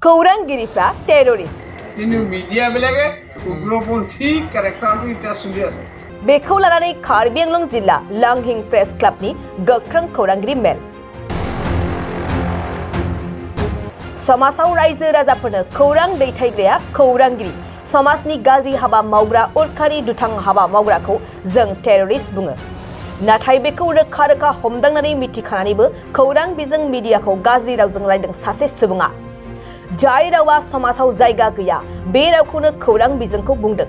खौरांगिरिफ्रा terrorist কিন্তু মিডিয়াবিলাকে উগ্ৰপন্থী কেৰেক্টাৰটো এতিয়া চলি আছে बेखौ लानानै कार्बि आंलं जिल्ला लांहिं प्रेस क्लाबनि गोख्रों खौरांगिरि मेल समाजाव रायजो राजाफोरनो खौरां दैथायग्राया खौरांगिरि समाजनि गाज्रि हाबा मावग्रा उरखारि दुथां हाबा मावग्राखौ जों टेररिस्ट बुङो नाथाय बेखौ रोखा रोखा हमदांनानै मिथिखानानैबो खौरां बिजों मिडियाखौ गाज्रि रावजों रायदों सासे सुबुङा जाय रावा समाजाव जायगा गैया बे रावखौनो खौरां बिजोंखौ बुंदों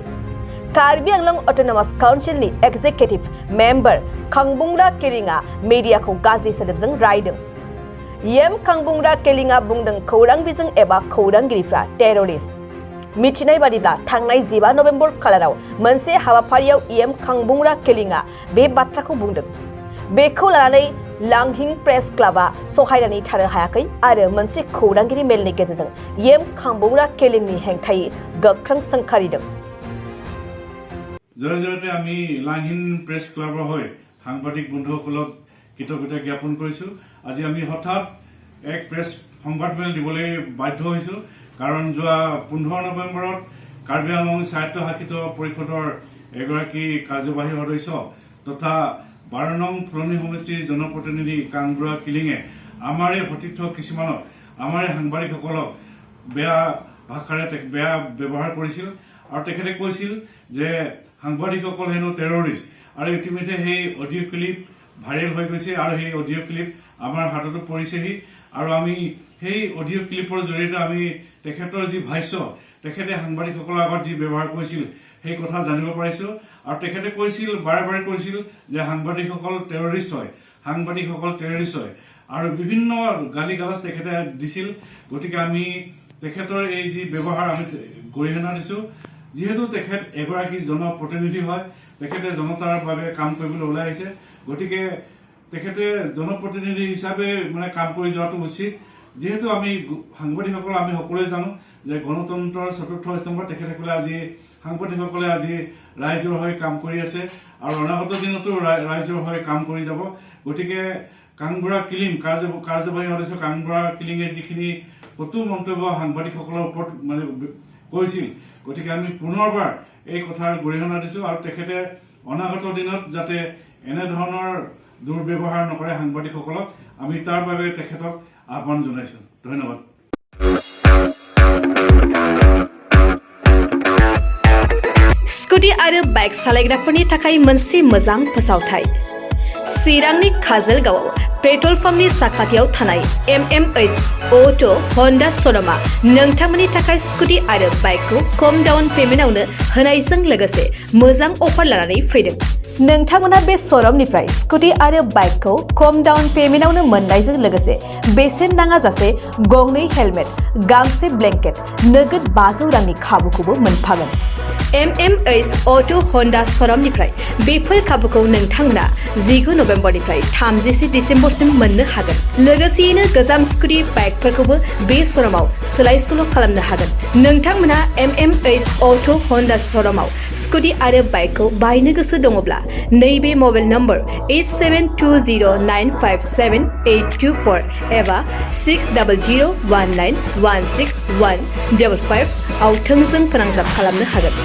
कार्बि आंलं अटोनोमास काउन्सिलनि एक्जिक्युटिभ मेम्बार kangbura केलिंआ मिडियाखौ गाज्रि सोदोबजों रायदों kangbura केलिंआ बुंदों खौरां बिजों एबा खौरांगिरिफ्रा टेररिस्ट मिथिनाय बादिब्ला थांनाय 15 नभेम्बर खालाराव मोनसे हाबाफारियाव kangbura केलिंआ बे बाथ्राखौ बुंदों बेखौ लानानै लांहिं प्रेस क्लाबा सहायनानै थानो हायाखै आरो मोनसे खौरांगिरि मेलनि गेजेरजों kangbura केलिंनि हेंथायै गोख्रों सोंखारिदों जरजरते आमी लांहिन प्रेस क्लाबर होय सांबादिक बंधुসকলক কৃতজ্ঞতা জ্ঞাপন কৰিছো আজি আমি হঠাৎ এক প্ৰেছ সংবাদ মেল দিবলৈ বাধ্য হৈছো কাৰণ যোৱা 15 নৱেম্বৰত কাৰ্বি আংলং স্বায়ত্তশাসিত পৰিষদৰ এগৰাকী কাৰ্যবাহী সদস্য তথা 12 নং পুৰণি সমষ্টিৰ জনপ্ৰতিনিধি kangbura কেলিঙে আমাৰে সতীৰ্থ কিছুমানক আমাৰে সাংবাদিকসকলক বেয়া ভাষাৰে বেয়া ব্যৱহাৰ কৰিছিল আৰু তেখেতে কৈছিল যে সাংবাদিকসকল হেনো টেৰৰিষ্ট আৰু ইতিমধ্যে সেই অডিঅ' ক্লিপ ভাইৰেল হৈ গৈছে আৰু সেই অডিঅ' ক্লিপ আমাৰ হাততো পৰিছেহি আৰু আমি সেই অডিঅ' ক্লিপৰ জৰিয়তে আমি তেখেতৰ যি ভাষ্য তেখেতে সাংবাদিকসকলৰ আগত যি ব্যৱহাৰ কৰিছিল সেই কথা জানিব পাৰিছো আৰু তেখেতে কৈছিল বাৰে বাৰে কৈছিল যে সাংবাদিকসকল টেৰৰিষ্ট হয় আৰু বিভিন্ন গালি গালাজ তেখেতে দিছিল গতিকে আমি তেখেতৰ এই যি ব্যৱহাৰ আমি গৰিহণা দিছো যেহেতু তেখেত এগৰাকী জনপ্ৰতিনিধি হয় তেখেতে জনতাৰ বাবে কাম কৰিবলৈ ওলাই আহিছে গতিকে তেখেতে জনপ্ৰতিনিধি হিচাপে মানে কাম কৰি যোৱাটো উচিত যেহেতু আমি সাংবাদিকসকল আমি সকলোৱে জানো যে গণতন্ত্ৰৰ চতুৰ্থ স্তম্ভত তেখেতসকলে আজি সাংবাদিকসকলে আজি ৰাইজৰ হৈ কাম কৰি আছে আৰু অনাগত দিনতো ৰাইজৰ হৈ কাম কৰি যাব গতিকে kangbura কেলিং কাৰ্যবাহী সদস্য kangbura কেলিঙে যিখিনি কটু মন্তব্য সাংবাদিকসকলৰ ওপৰত মানে কৈছিল গতিকে আমি পুনৰবাৰ এই কথাৰ গৰিহণা দিছো আৰু তেখেতে অনাগত দিনত যাতে এনে ধৰণৰ দুৰ্ব্যৱহাৰ নকৰে সাংবাদিকসকলক আমি তাৰ বাবে তেখেতক আহ্বান জনাইছো ধন্যবাদ स्कुटी आरो बाइक सालायग्राफोरनि थाखाय मोनसे मोजां फोसावथाय चिरांनि काजलगावआव पेट्रल पाम्पनि साखाथियाव थानाय MMH अटो हन्डा श'रुमआ नोंथांमोननि थाखाय स्कुटी आरो बाइकखौ खम डाउन पेमेन्टआवनो होनायजों लोगोसे मोजां अफार लानानै फैदों नोंथांमोना बे श'रुमनिफ्राय स्कुटी आरो बाइकखौ खम डाउन पेमेन्टआवनो मोननायजों लोगोसे बेसेन नाङाजासे गंनै हेलमेट गांसे ब्लेंकेट नोगोद 500 रांनि खाबुखौबो मोनफागोन MMH अटो हन्डा श'रुमनिफ्राय बेफोर खाबुखौ नोंथांमोना 19 नभेम्बरनिफ्राय 30 डिसेम्बरसिम मोननो हागोन लोगोसेयैनो गोजाम स्कुटी बाइकफोरखौबो बे श'रुमाव सोलाय-सोल' खालामनो हागोन नोंथांमोना MMH अटो हन्डा श'रुमाव स्कुटी आरो बाइकखौ बायनो गोसो दङब्ला नैबे मबाइल नम्बर 8720957824 एबा 6001916155 आव थोंजों फोनांजाब खालामनो हागोन